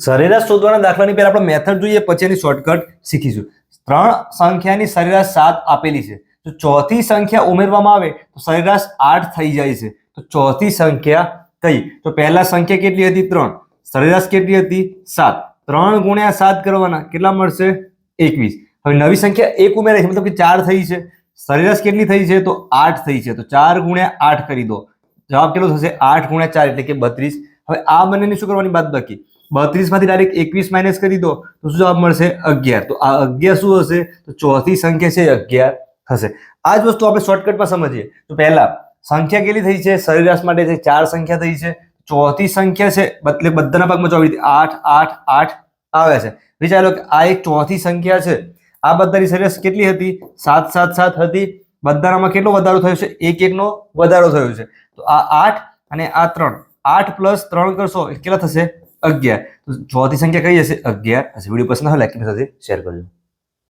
સરેરાશ શોધવાના દાખલાની પહેલા આપણે મેથડ જોઈએ, પછી એની શોર્ટકટ શીખીશું. 3 સંખ્યાની સરેરાશ 7 આપેલી છે. જો ચોથી સંખ્યા ઉમેરવામાં આવે તો સરેરાશ 8 થઈ જાય છે. તો ચોથી સંખ્યા કઈ? તો પહેલા સંખ્યા કેટલી હતી? 3. સરેરાશ કેટલી હતી? 7. 3 ગુણ્યા 7 કરવાના, કેટલા મળશે? 21. હવે નવી સંખ્યા 1 ઉમેરાય છે, મતલબ કે 4 થઈ છે. સરેરાશ કેટલી થઈ છે? તો 8 થઈ છે. તો 4 ગુણ્યા 8 કરી દો. જવાબ કેટલો થશે? 8 ગુણ્યા 4 એટલે કે 32. હવે આ બંનેની શું કરવાની? બાદબાકી. 32 માંથી ડાયરેક્ટ 21 માઇનસ કરી દો તો શું જવાબ મળશે? 11. તો આ 11 શું હશે? તો ચોથી સંખ્યા છે 11 હશે. આ જ વસ્તુ આપણે શોર્ટકટમાં સમજીએ. તો પહેલા સંખ્યા કેટલી થઈ છે? સરેરાશ માટે છે 4 સંખ્યા થઈ છે. ચોથી સંખ્યા છે એટલે બધાના ભાગમાં 24 8 8 8 આવે છે. વિચારો કે આ એક ચોથી સંખ્યા છે. આ બધાની સરેરાશ કેટલી હતી? 7 7 7 હતી. બધાનામાં કેટલો વધારો થયો છે? 1 1 નો વધારો થયો છે. તો આ 8 અને આ 3, 8 પ્લસ 3 કરશો કેટલા થશે? 11. તો ચોથી સંખ્યા કઈ હશે? 11 હશે. વિડીયો પસંદ આવે લાઈક કરી શેર કરજો.